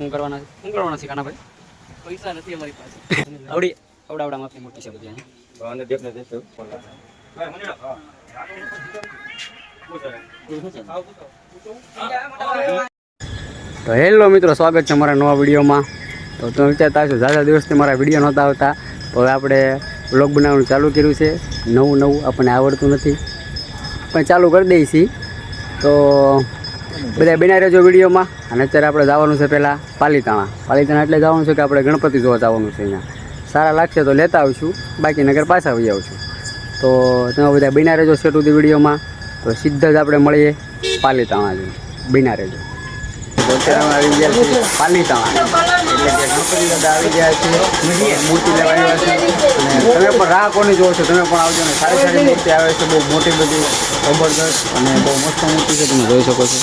શું કરવાના છે કાના ભાઈ? પૈસા નથી અમારી પાસે. આવડા માપની મોટી છે બધી તો હેલો મિત્રો, સ્વાગત છે અમારા નવા વિડીયોમાં. તો તમે વિચારતા હશો ઝાઝા દિવસથી મારા વિડીયો નહોતા આવતા, તો હવે આપણે વ્લોગ બનાવવાનું ચાલુ કર્યું છે. નવું આપણને આવડતું નથી પણ ચાલુ કરી દઈએ છીએ. તો બધા બનાવી રહેજો વિડીયોમાં. અને અત્યારે આપણે જવાનું છે પહેલાં પાલીતાણા એટલે જવાનું છે કે આપણે ગણપતિ જોવા જવાનું છે. અહીંયા સારા લાગશે તો લેતા આવીશું, બાકી નગર પાછા આવી આવશું. તો તમે બધા બનાવી રહેજો સેટ સુધી વિડીયોમાં. તો સીધા જ આપણે મળીએ પાલીતાણા જઈને. બનાવી રહેજો. તો અત્યારે આવી ગયા છે પાલીતાણા, એટલે કે ગણપતિ દાદા આવી ગયા છે, મૂર્તિ લેવા આવ્યા છે. અને તમે પણ રાહ કોની જોવો છો, તમે પણ આવજો ને. સારી મૂર્તિ આવે છે, બહુ મોટી બધી જબરદસ્ત અને બહુ મસ્ત મૂર્તિ છે, તમે જોઈ શકો છો.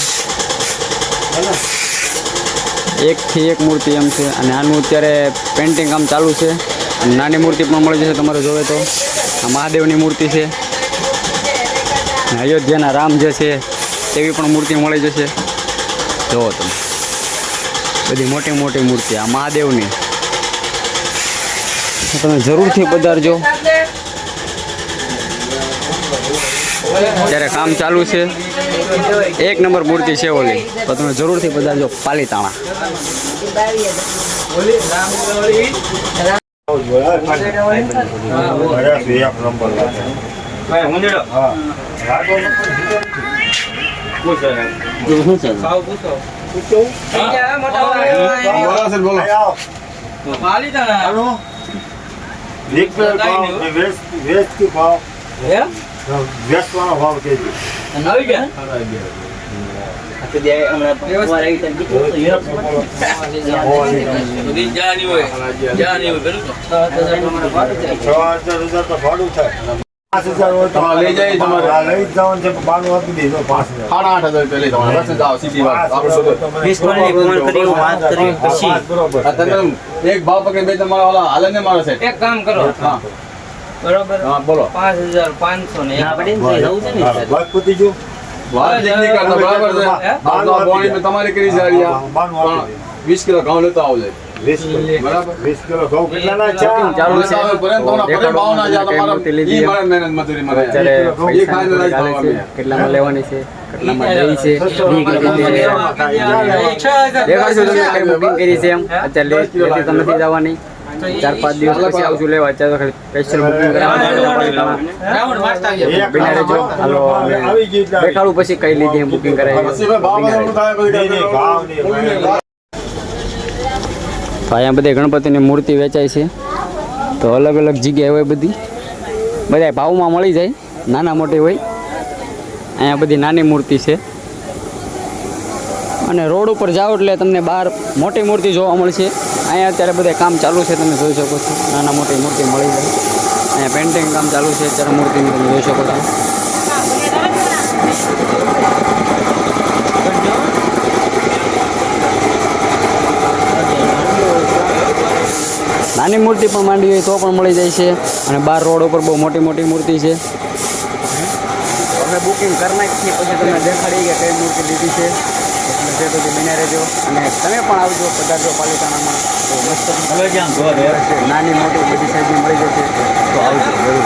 એકથી એક મૂર્તિ એમ છે. અને આનું અત્યારે પેઇન્ટિંગ કામ ચાલુ છે. અને નાની મૂર્તિ પણ મળી જશે તમારે જોવે તો. આ મહાદેવની મૂર્તિ છે. અયોધ્યાના રામ જે છે તેવી પણ મૂર્તિ મળી જશે. જુઓ તમે, બધી મોટી મોટી મૂર્તિ આ મહાદેવની. તમે જરૂરથી પધારજો. ત્યારે કામ ચાલુ છે. એક નંબર મૂર્તિ છે ઓલી. તો તમે જરૂરથી પધારજો પાલીતાણા. લઈ જાય તમારે લઈ જવાનું છે. 92 આપી દેજો. 8,500 પેલી તમારે બસ જાઓ સીધી વાત. એક ભાવ પકડી બે તમારા ઓલા હાલે ને મારો છે. એક કામ કરો, હા બરોબર. હા બોલો. 5,500 ને બસ પતી ગયું. વાત જલ્દી કરતા બરાબર છે. બારનો બોણી મે તમારી કરી જારિયા. 20 કિલો ઘઉં લેતો આવજે. 20 બરાબર. 20 કિલો ઘઉં કેટલાના છે? ચાલુ છે. ભાવના જા તમારા ઈ મળે મહેનત મજૂરી મળે. અત્યારે કેટલામાં લેવાની છે, કેટલામાં લઈ છે, દેખાડશું તમને કઈ બુકિંગ કરી છે. એમ અત્યારે લેતી તો નથી જવાની. 4-5 દિવસ પછી આવશું લેવા. અત્યારે સ્પેશિયલ બુકિંગ દેખાડું પછી કઈ લીધી એમ બુકિંગ કરાવી. તો અહીંયા બધી ગણપતિની મૂર્તિ વેચાય છે. તો અલગ અલગ જગ્યાએ હોય, બધા ભાવમાં મળી જાય, નાના મોટી હોય. અહીંયા બધી નાની મૂર્તિ છે. અને રોડ ઉપર જાઓ એટલે તમને બહાર મોટી મૂર્તિ જોવા મળશે. અહીંયા અત્યારે બધા કામ ચાલુ છે, તમે જોઈ શકો છો. નાના મોટી મૂર્તિ મળી જાય. અહીંયા પેઇન્ટિંગ કામ ચાલુ છે અત્યારે મૂર્તિનું, તમે જોઈ શકો છો. નાની મૂર્તિ પણ માંડવી હોય તો પણ મળી જાય છે. અને બહાર રોડ ઉપર બહુ મોટી મોટી મૂર્તિ છે. અમે બુકિંગ કરી નાખીએ પછી તમને દેખાડી કે કઈ મૂર્તિ લીધી છે. એટલે તે સુધી બન્યા રહેજો. અને તમે પણ આવજો, પધારજો પાલીતાણામાં. તો મસ્ત નાની મોટી બધી સાઈઝની મળી જશે. તો આવજો જરૂર.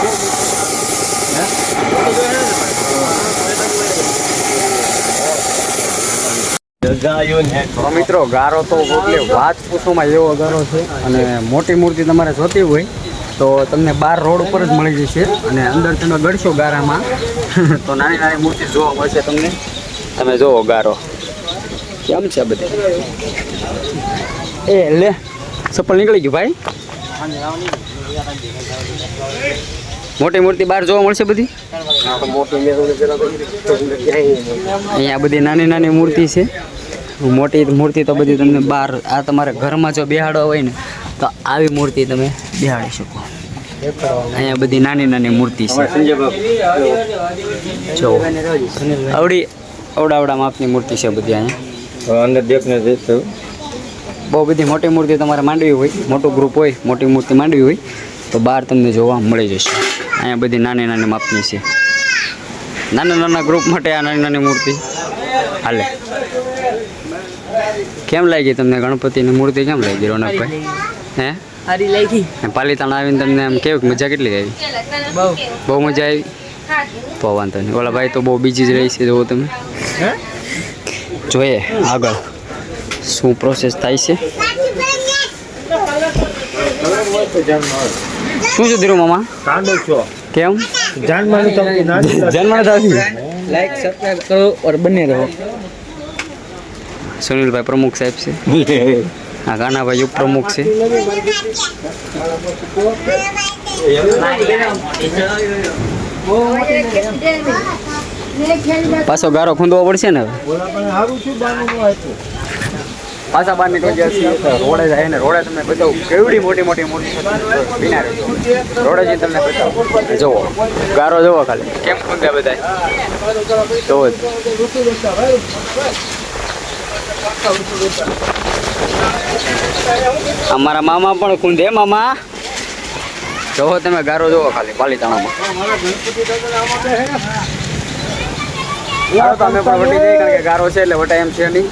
તો મિત્રો, ગારો તો એટલે વાત પૂછવામાં એવો ગારો છે. અને મોટી મૂર્તિ તમારે જોતી હોય તો તમને બહાર રોડ ઉપર જ મળી જશે. અને અંદર તમે ગળશો ગારામાં તો નાની નાની મૂર્તિ જોવા મળશે તમને. તમે જોવો ગારો કેમ છે બધી. એ લે ચપ્પલ નીકળી ગયું ભાઈ. મોટી મૂર્તિ બહાર જોવા મળશે બધી. અહીંયા બધી નાની નાની મૂર્તિ છે. મોટી મૂર્તિ તો બધી તમને બહાર, આ તમારે ઘરમાં જો બેહાડવા હોય ને તો આવી મૂર્તિ તમે બેહાડી શકો. અહીંયા બધી નાની નાની મૂર્તિ છે. જો આવડા માપની મૂર્તિ છે બધી અહીંયા અંદર દેખને. બહુ બધી મોટી મૂર્તિ તમારે માંડવી હોય, મોટું ગ્રુપ હોય, મોટી મૂર્તિ માંડવી હોય તો બહાર તમને જોવા મળી જશે. અહીંયા બધી નાની નાની માપની છે. નાના નાના ગ્રુપ માટે આ નાની નાની મૂર્તિ હાલે. કેમ લાગી તમને ગણપતિની મૂર્તિ કેમ લાગી રોનકભાઈ? હે હારી લાગી પાલીતાણા આવીને તમને એમ કેવું મજા કેટલી આવી? બહુ બહુ મજા આવી? તો વાંધો નહીં. ઓલા ભાઈ તો બહુ બીજી જ રહી છે, જુઓ તમે. જોઈએ આગળ શું પ્રોસેસ થાય છે. શું છે ધીરુ મામા? કાંડો છો કેમ જાનમાં તમને ના જન્મ થશે? લાઈક સબસ્ક્રાઇબ કરો और બને રહો. સુનિલભાઈ પ્રમુખ સાહેબ છે. હા કાનાભાઈ ઉપપ્રમુખ છે. પાછો ગારો ખૂંદવો પડશે ને હવે. સારું છું બાનું આપ્યું પાછા બહાર નીકળી ગયા છીએ તો રોડે જાય ને રોડે તમને બતાવું કેવડી મોટી મોટી મૂર્તિ છે. બિના રહેજો. રોડે જઈને તમને બતાવું. જુઓ ગારો જુઓ ખાલી કેમ ખૂંદ્યા બધા જુઓ જ. અમારા મામા પણ ખૂંદે મામા. જોવો તમે ગારો જોવો ખાલી પાલીતાણામાં. ગારો તો અમે પણ વટી જઈએ કારણ કે ગારો છે એટલે વટાય એમ છે નહીં.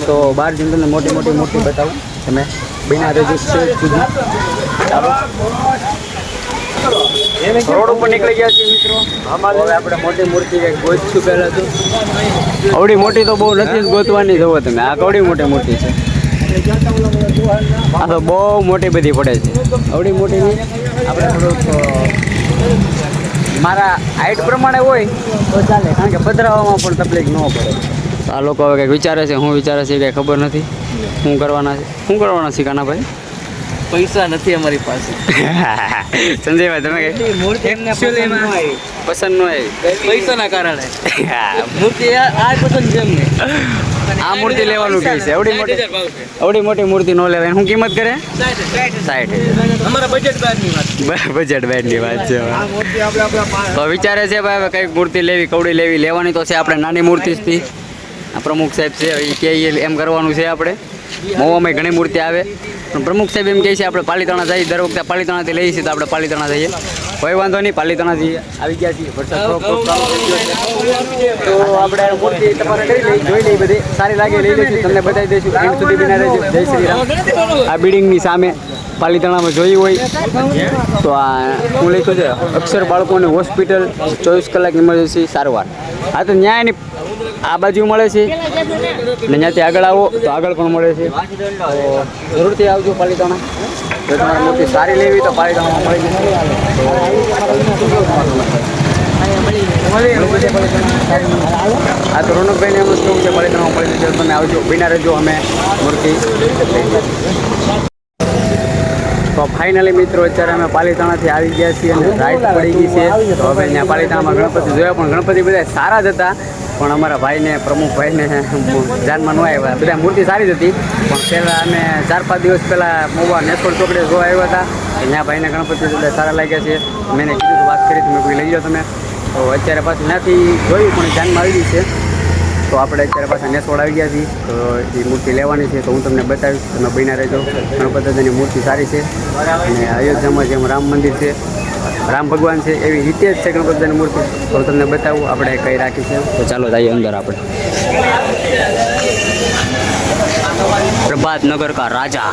તો બહાર જઈને તમને મોટી મોટી મૂર્તિ બતાવું. તમે બિના રહેજો છેક સુધી. ચાલો રોડ ઉપર નીકળી ગયા છીએ મિત્રો. હવે આપણે મોટી મૂર્તિ કંઈક ગોતશું પહેલાં તો. આવડી મોટી તો બહુ નથી જ ગોતવાની. જુઓ તમે આ કવડી મોટી મૂર્તિ છે. આ તો બહુ મોટી બધી પડે છે. આવડી મોટી નહીં આપણે થોડુંક મારા હાઈટ પ્રમાણે હોય તો ચાલે કારણ કે પધરાવામાં પણ તકલીફ ન પડે. આ લોકો હવે કંઈક વિચારે છે. શું વિચારે છે કંઈ ખબર નથી. શું કરવાના છે કાનાભાઈ? પૈસા નથી અમારી પાસે. સંજયભાઈ તમે કઈ પસંદ ન આવી? પૈસાના કારણે હા, મૂર્તિ આ પસંદ છે અમને. આ મૂર્તિ લેવાનું કહે છે. આવડી મોટી મૂર્તિ ન લેવાય. શું કિંમત કરે? 60. અમારા બજેટ બહારની વાત. બજેટ બેડની વાત છે. આ મૂર્તિ આપણે આપણા તો વિચારે છે ભાઈ હવે કંઈક મૂર્તિ લેવી કવડી લેવી લેવાની તો છે આપણે નાની મૂર્તિ જ હતી. આ પ્રમુખ સાહેબ છે એ કહે એમ કરવાનું છે આપણે. મોવામાં ઘણી મૂર્તિ આવે પણ પ્રમુખ સાહેબ એમ કહે છે આપણે પાલીતાણા જઈએ દર વખતે પાલીતાણાથી લઈએ છીએ તો આપણે પાલીતાણા જઈએ. કોઈ વાંધો નહીં પાલીતાણા જઈએ આવી ગયા છીએ. વરસાદ થોડોક ચાલુ થઈ ગયો છે તો આપણે મૂર્તિ તમારે લઈ લઈ જોઈ લઈ બધી સારી લાગે લઈ લઈશું. તમને બતાવી દઈશું એન્ડ સુધી બિના રહેજો. જય શ્રી રામ. આ બિલ્ડિંગની સામે પાલીતાણામાં જોયું હોય તો આ હું લખ્યું છે અક્ષર બાળકોની હોસ્પિટલ 24 કલાક ઇમરજન્સી સારવાર. આ તો ન્યાયની આ બાજુ મળે છે ને ત્યાંથી આગળ આવો તો આગળ પણ મળે છે. તો જરૂરથી આવજો પાલીતાણા. જો તમારે મૂર્તિ સારી લેવી તો પાલીતાણામાં મળી જશે. આ તો રોનકભાઈને એમ જ કેવું છે પાલીતાણામાં મળી જશે. તમે આવજો બિના રહેજો. અમે મૂર્તિ તો ફાઇનલી મિત્રો અત્યારે અમે પાલીતાણાથી આવી ગયા છીએ અને રાઈટ પડી ગઈ છે. તો હવે અહીંયા પાલીતાણામાં ગણપતિ જોયા પણ ગણપતિ બધા સારા જ હતા પણ અમારા ભાઈને પ્રમુખભાઈને જાનમાં ન આવ્યા. બધા મૂર્તિ સારી જ હતી પણ પહેલાં અમે 4-5 દિવસ પહેલાં મોવા નેસોડ ચોકડે જોવા આવ્યા હતા. ત્યાં ભાઈને ગણપતિ બધા સારા લાગ્યા છે. મેં કીધું વાત કરી તો મેં કોઈ લઈ જાઓ તમે. તો અત્યારે પાછું ત્યાંથી જોયું પણ જાનમાં આવી ગઈ છે. તો આપણે અત્યારે પાછા નેસોડ આવી ગયા છીએ તો એ મૂર્તિ લેવાની છે તો હું તમને બતાવીશ. તમે બન્યા રહેજો. ગણપતિ દાદાની મૂર્તિ સારી છે અને અયોધ્યામાં જેમ રામ મંદિર છે રામ ભગવાન છે એવી રીતે જ છે ગણપતિ દાદાની મૂર્તિ. તો તમને બતાવું આપણે કઈ રાખી છે. તો ચાલો જઈએ અંદર આપણે. પ્રભાત નગર કા રાજા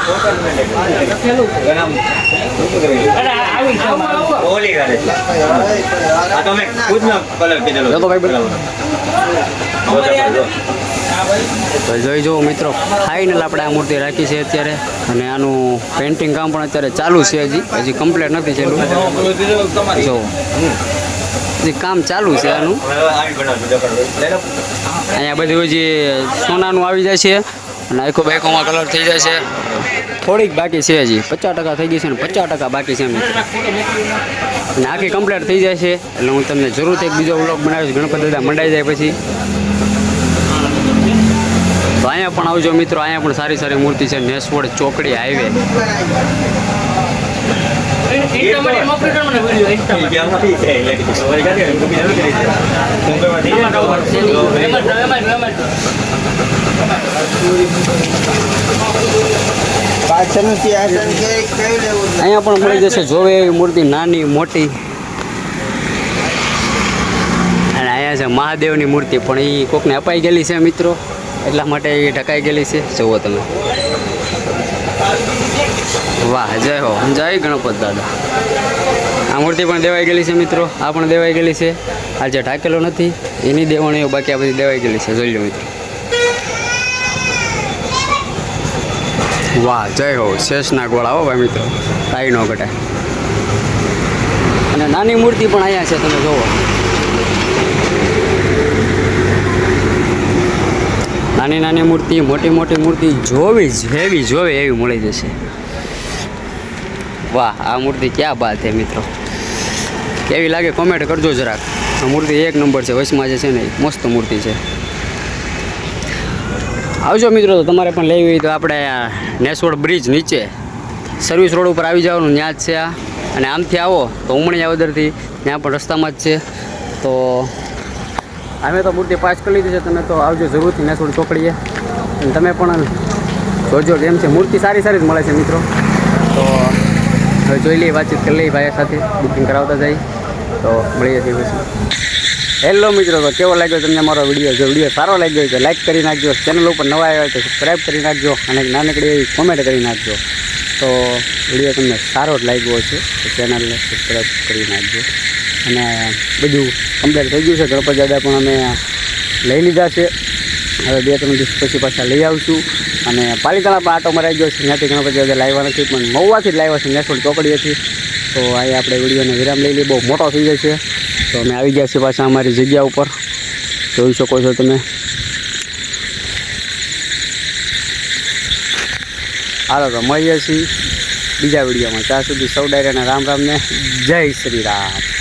તો જોઈ જુઓ મિત્રો ફાઇનલ આપણે આ મૂર્તિ રાખી છે અત્યારે અને આનું પેઇન્ટિંગ કામ પણ અત્યારે ચાલુ છે. હજી કમ્પ્લીટ નથી ચાલુ. જો હજી કામ ચાલુ છે આનું. અહીંયા બધું હજી સોનાનું આવી જાય છે અને આખો બાઈકોમાં કલર થઈ જાય છે. થોડીક બાકી છે હજી 50% થઈ ગઈ છે ને 50% બાકી છે મિત્રો. અને આખી કમ્પ્લીટ થઈ જાય છે એટલે હું તમને જરૂરથી એક બીજો વ્લોગ બનાવીશ ગણપતિ દાદા મંડાઈ જાય પછી. તો અહીંયા પણ આવજો મિત્રો. અહીંયા પણ સારી સારી મૂર્તિ છે. નેસવડ ચોકડી હાઈવે. અહીંયા પણ મળી જશે જોવે એવી મૂર્તિ નાની મોટી. અને અહીંયા છે મહાદેવની મૂર્તિ પણ એ કોકને અપાઈ ગયેલી છે મિત્રો. એટલા માટે એ ઢકાઈ ગયેલી છે. જુઓ તમે. વાહ, જય હો, જય ગણપત દાદા. આ મૂર્તિ પણ દેવાઈ ગયેલી છે મિત્રો. આ પણ દેવાઈ ગયેલી છે. આ જે ઢાકેલો નથી એની દેવાણીઓ, બાકી આ બધી દેવાઈ ગયેલી છે. જોઈ લો મિત્રો. વાહ, જય હો, શેષનાગ વાળા હો ભાઈ મિત્રો, કાંઈ ન ઘટે. અને નાની મૂર્તિ પણ અહીંયા છે, તમે જુઓ. નાની નાની મૂર્તિ, મોટી મોટી મૂર્તિ, જેવી જોવે એવી મળી જશે. વાહ, આ મૂર્તિ ક્યાં બાત છે મિત્રો. કેવી લાગે કોમેન્ટ કરજો જરાક. આ મૂર્તિ એક નંબર છે. વચમાં જે છે ને મસ્ત મૂર્તિ છે. આવજો મિત્રો. તો તમારે પણ લેવી હોય તો આપણે નેસોડ બ્રિજ નીચે સર્વિસ રોડ ઉપર આવી જવાનું, ત્યાં જ છે આ. અને આમથી આવો તો ઉમણિયા વદરથી ત્યાં પણ રસ્તામાં જ છે. તો અમે તો મૂર્તિ પાસ કરી લીધી છે. તમે તો આવજો જરૂરથી નેસોડ ચોકડીએ. અને તમે પણ જોજો કેમ છે. મૂર્તિ સારી સારી જ મળે છે મિત્રો. તો હવે જોઈ લઈએ, વાતચીત કરી લઈએ ભાઈ સાથે, બુકિંગ કરાવતા જાય. તો મળીએ છીએ પછી. હેલો મિત્રો, તો કેવો લાગ્યો તમને મારો વિડીયો? જો વિડીયો સારો લાગ્યો હોય તો લાઈક કરી નાખજો. ચેનલ ઉપર નવા આવ્યા હોય તો સબસ્ક્રાઈબ કરી નાખજો. અને નાનકડી એવી કોમેન્ટ કરી નાખજો. તો વિડીયો તમને સારો જ લાગ્યો છે તો ચેનલને સબસ્ક્રાઈબ કરી નાખજો. અને બધું કમ્પ્લીટ થઈ ગયું છે. ગણપત દાદા પણ અમે લઈ લીધા છે. હવે 2-3 દિવસ પછી પાછા લઈ આવશું. અને પાલીતાણા પણ આટો મરાઈ ગયો છે. ત્યાંથી ગણપત દાદા લાવ્યા નથી, પણ મહુવાથી જ લાવ્યા છે, નેસોડ ચોકડીએથી. તો અહીંયા આપણે વિડીયોને વિરામ લઈ લઈએ. બહુ મોટો થઈ જાય છે. તો અમે આવી ગયા છીએ પાછા અમારી જગ્યા ઉપર. જોઈ શકો છો તમે. હાલો તો મળીએ છીએ બીજા વિડીયોમાં. ત્યાં સુધી સૌ ડાયરાને રામ રામ ને જય શ્રી રામ.